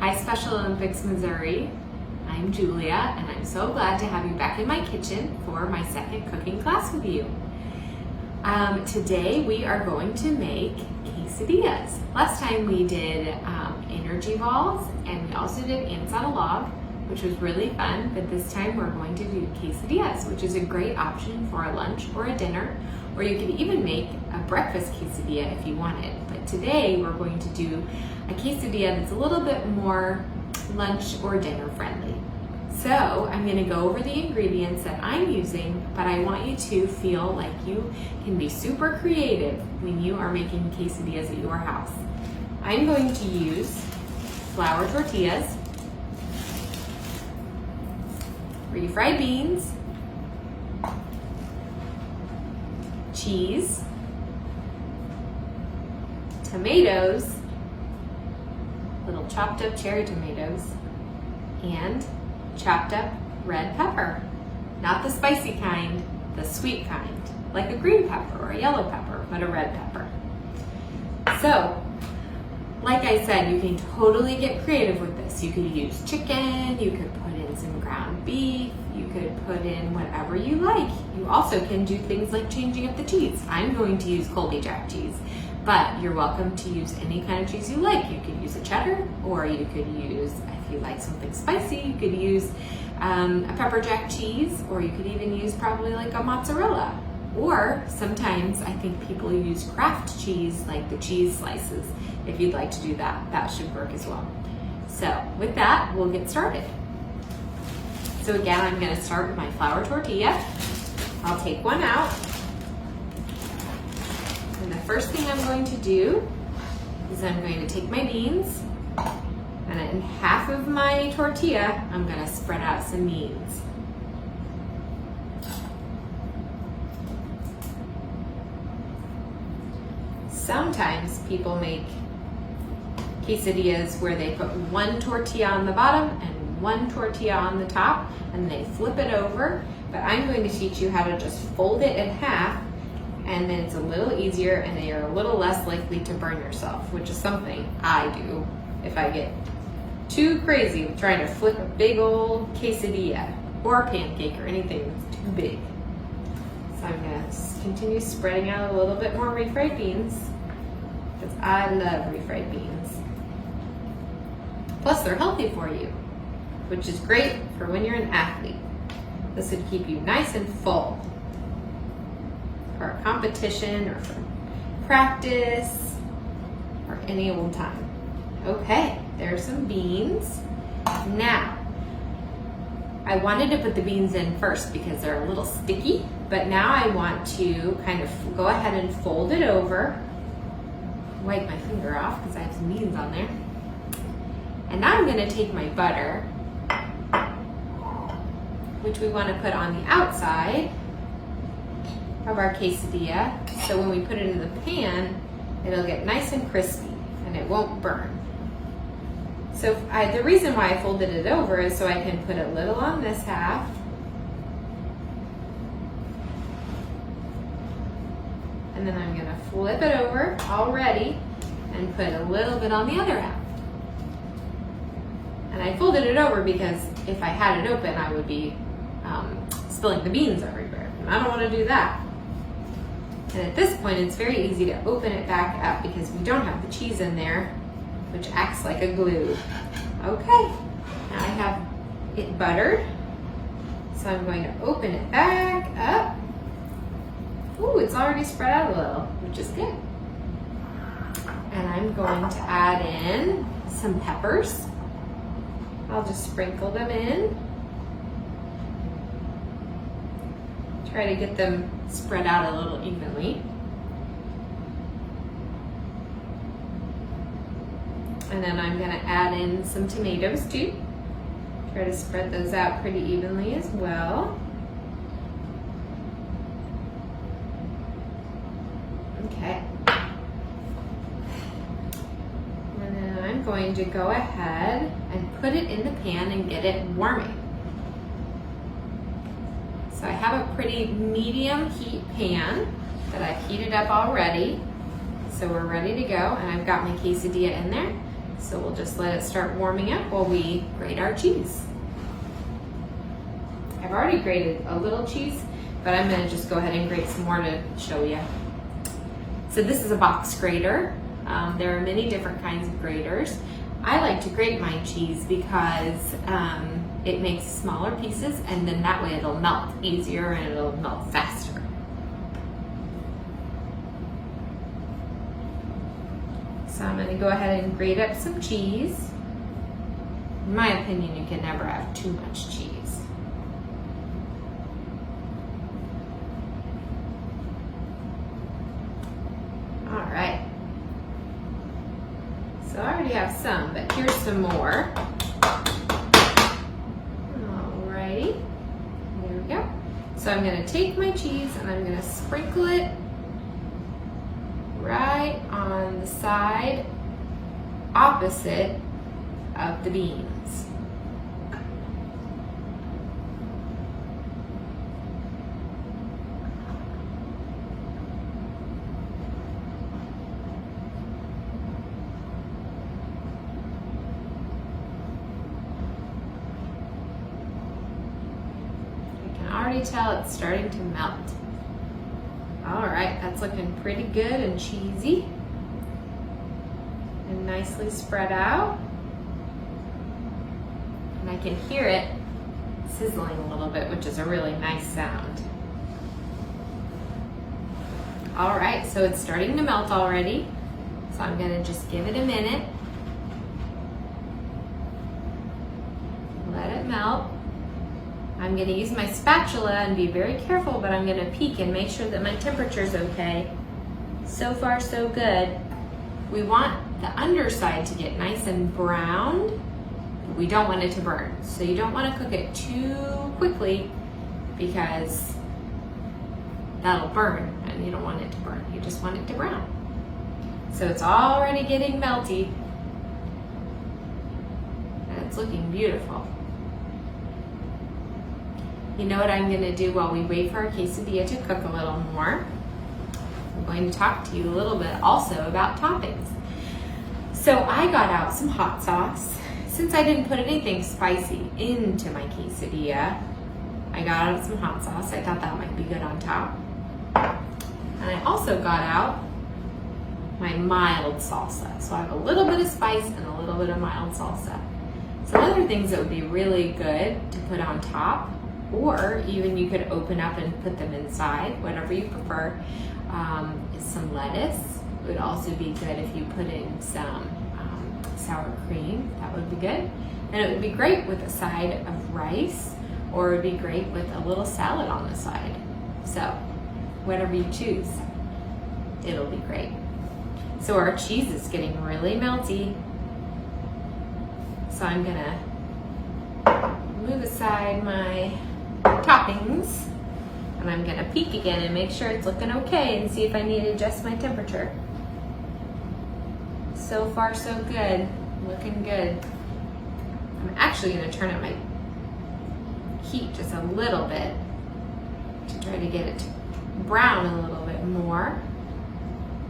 Hi Special Olympics, Missouri. I'm Julia, and I'm so glad to have you back in my kitchen for my second cooking class with you. Today we are going to make quesadillas. Last time we did energy balls, and we also did ants on a log, which was really fun, but this time we're going to do quesadillas, which is a great option for a lunch or a dinner, or you could even make a breakfast quesadilla if you wanted. But today we're going to do a quesadilla that's a little bit more lunch or dinner friendly. So I'm going to go over the ingredients that I'm using, but I want you to feel like you can be super creative when you are making quesadillas at your house. I'm going to use flour tortillas, refried beans, cheese, tomatoes, little chopped up cherry tomatoes, and chopped up red pepper. Not the spicy kind, the sweet kind, like a green pepper or a yellow pepper, but a red pepper. So, like I said, you can totally get creative with this. You could use chicken, you could put in some ground beef, you could put in whatever you like. You also can do things like changing up the cheese. I'm going to use Colby Jack cheese, but you're welcome to use any kind of cheese you like. You could use a cheddar, or you could use, if you like something spicy, you could use a pepper jack cheese, or you could even use probably like a mozzarella. Or sometimes I think people use Kraft cheese, like the cheese slices. If you'd like to do that, that should work as well. So with that, we'll get started. So again, I'm going to start with my flour tortilla. I'll take one out. And the first thing I'm going to do is I'm going to take my beans, and in half of my tortilla, I'm going to spread out some beans. Sometimes people make quesadillas where they put one tortilla on the bottom and one tortilla on the top, and they flip it over, but I'm going to teach you how to just fold it in half, and then it's a little easier and you're a little less likely to burn yourself, which is something I do if I get too crazy with trying to flip a big old quesadilla or pancake or anything that's too big. So I'm going to continue spreading out a little bit more refried beans, because I love refried beans. Plus they're healthy for you, which is great for when you're an athlete. This would keep you nice and full for a competition or for practice or any old time. Okay, there's some beans. Now, I wanted to put the beans in first because they're a little sticky, but now I want to kind of go ahead and fold it over, wipe my finger off because I have some beans on there. And now I'm going to take my butter, which we want to put on the outside of our quesadilla, so when we put it in the pan, it'll get nice and crispy and it won't burn. So the reason why I folded it over is so I can put a little on this half, and then I'm going to flip it over already and put a little bit on the other half. And I folded it over because if I had it open, I would be spilling the beans everywhere, and I don't want to do that. And at this point, it's very easy to open it back up because we don't have the cheese in there, which acts like a glue. Okay, now I have it buttered, so I'm going to open it back up. Ooh, it's already spread out a little, which is good. And I'm going to add in some peppers. I'll just sprinkle them in. Try to get them spread out a little evenly. And then I'm going to add in some tomatoes too. Try to spread those out pretty evenly as well. Okay. And then I'm going to go ahead and put it in the pan and get it warming. So I have a pretty medium heat pan that I've heated up already. So we're ready to go, and I've got my quesadilla in there. So we'll just let it start warming up while we grate our cheese. I've already grated a little cheese, but I'm gonna just go ahead and grate some more to show you. So this is a box grater. There are many different kinds of graters. I like to grate my cheese because it makes smaller pieces, and then that way it'll melt easier and it'll melt faster. So I'm going to go ahead and grate up some cheese. In my opinion, you can never have too much cheese. All right. So I already have some, but here's some more. Alrighty, there we go. So I'm gonna take my cheese and I'm gonna sprinkle it right on the side opposite of the beans. Already tell it's starting to melt. All right, that's looking pretty good and cheesy and nicely spread out. And I can hear it sizzling a little bit, which is a really nice sound. All right, so it's starting to melt already. So I'm gonna just give it a minute. Let it melt. I'm going to use my spatula and be very careful, but I'm going to peek and make sure that my temperature is okay. So far, so good. We want the underside to get nice and browned, but we don't want it to burn. So you don't want to cook it too quickly because that'll burn, and you don't want it to burn. You just want it to brown. So it's already getting melty, and it's looking beautiful. You know what I'm gonna do while we wait for our quesadilla to cook a little more? I'm going to talk to you a little bit also about toppings. So I got out some hot sauce. Since I didn't put anything spicy into my quesadilla, I got out some hot sauce. I thought that might be good on top. And I also got out my mild salsa. So I have a little bit of spice and a little bit of mild salsa. Some other things that would be really good to put on top, or even you could open up and put them inside, whatever you prefer, is some lettuce. It would also be good if you put in some sour cream. That would be good. And it would be great with a side of rice, or it would be great with a little salad on the side. So whatever you choose, it'll be great. So our cheese is getting really melty. So I'm gonna move aside my toppings, and I'm gonna peek again and make sure it's looking okay and see if I need to adjust my temperature. So far, so good. Looking good. I'm actually gonna turn up my heat just a little bit to try to get it to brown a little bit more.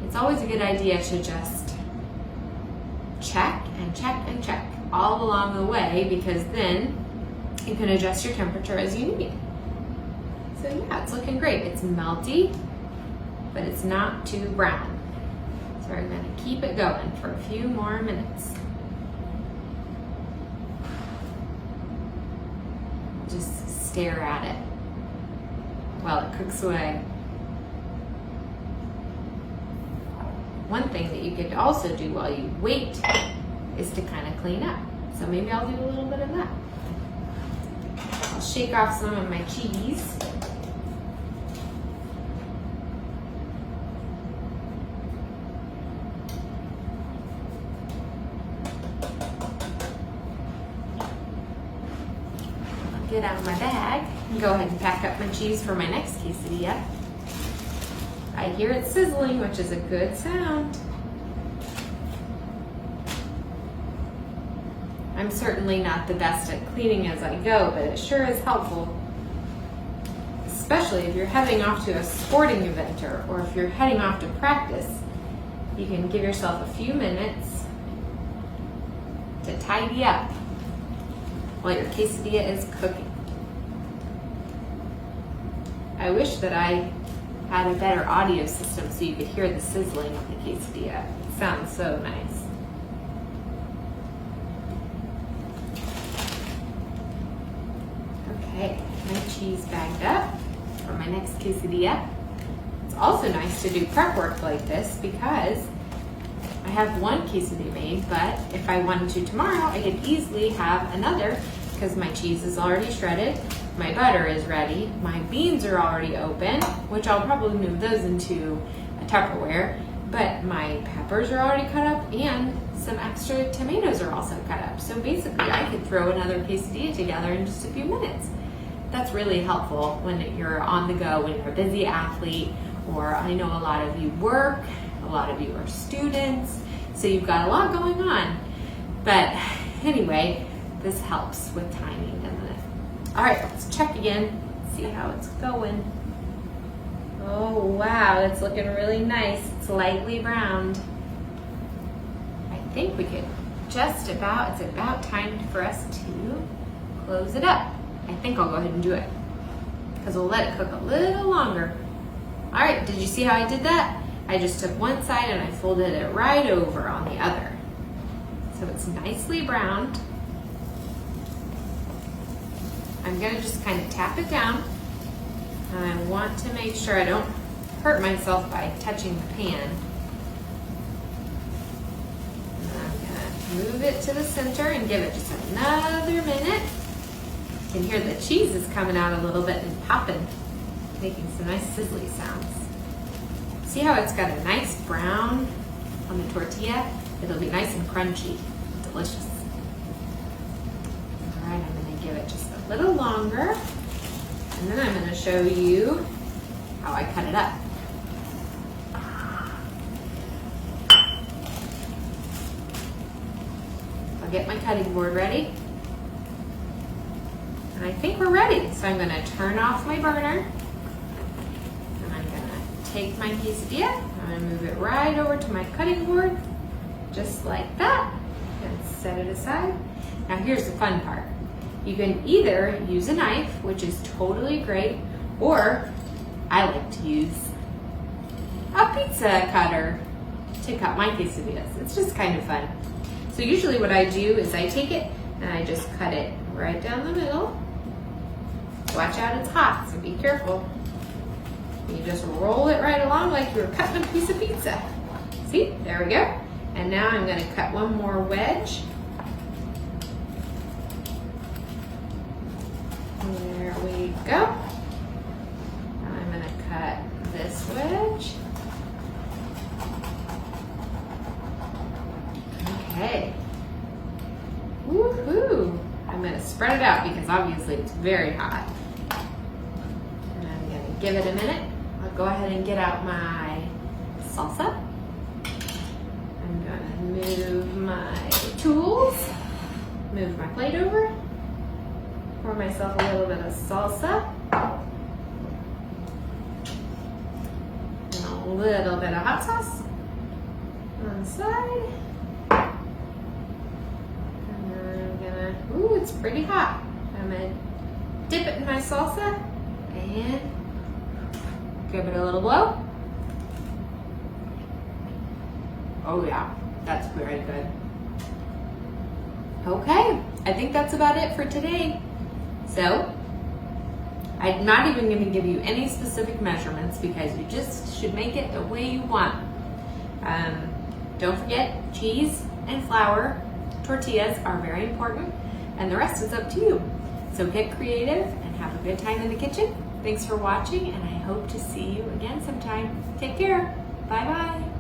It's always a good idea to just check and check and check all along the way, because then you can adjust your temperature as you need. So yeah, it's looking great. It's melty, but it's not too brown. So we're gonna keep it going for a few more minutes. Just stare at it while it cooks away. One thing that you could also do while you wait is to kind of clean up. So maybe I'll do a little bit of that. I'll shake off some of my cheese. I'll get out of my bag and go ahead and pack up my cheese for my next quesadilla. I hear it sizzling, which is a good sound. I'm certainly not the best at cleaning as I go, but it sure is helpful. Especially if you're heading off to a sporting event, or if you're heading off to practice, you can give yourself a few minutes to tidy up while your quesadilla is cooking. I wish that I had a better audio system so you could hear the sizzling of the quesadilla. It sounds so nice. Okay, my cheese bagged up for my next quesadilla. It's also nice to do prep work like this because I have one quesadilla made, but if I wanted to tomorrow, I could easily have another because my cheese is already shredded, my butter is ready, my beans are already open, which I'll probably move those into a Tupperware, but my peppers are already cut up and some extra tomatoes are also cut up. So basically I could throw another quesadilla together in just a few minutes. That's really helpful when you're on the go, when you're a busy athlete, or I know a lot of you work, a lot of you are students, so you've got a lot going on. But anyway, this helps with timing, doesn't it? All right, let's check again, see how it's going. Oh wow, it's looking really nice. It's lightly browned. I think we could it's about time for us to close it up. I think I'll go ahead and do it because we'll let it cook a little longer. All right, did you see how I did that? I just took one side and I folded it right over on the other. So it's nicely browned. I'm gonna just kind of tap it down. And I want to make sure I don't hurt myself by touching the pan. And I'm gonna move it to the center and give it just another minute. You can hear the cheese is coming out a little bit and popping, making some nice sizzly sounds. See how it's got a nice brown on the tortilla? It'll be nice and crunchy, delicious. All right, I'm gonna give it just a little longer, and then I'm gonna show you how I cut it up. I'll get my cutting board ready. And I think we're ready. So I'm gonna turn off my burner. And I'm gonna take my quesadilla. I'm gonna move it right over to my cutting board, just like that, and set it aside. Now here's the fun part. You can either use a knife, which is totally great, or I like to use a pizza cutter to cut my quesadillas. It's just kind of fun. So usually what I do is I take it and I just cut it right down the middle. Watch out, it's hot, so be careful. You just roll it right along like you were cutting a piece of pizza. See, there we go. And now I'm gonna cut one more wedge. There we go. I'm gonna cut this wedge. Okay. Woohoo! I'm gonna spread it out because obviously it's very hot. And I'm gonna give it a minute. I'll go ahead and get out my salsa. I'm gonna move my tools, move my plate over, pour myself a little bit of salsa, and a little bit of hot sauce on the side. Ooh, it's pretty hot. I'm gonna dip it in my salsa and give it a little blow. Oh yeah, that's very good. Okay, I think that's about it for today. So, I'm not even gonna give you any specific measurements because you just should make it the way you want. Don't forget, cheese and flour tortillas are very important, and the rest is up to you. So get creative and have a good time in the kitchen. Thanks for watching, and I hope to see you again sometime. Take care. Bye-bye.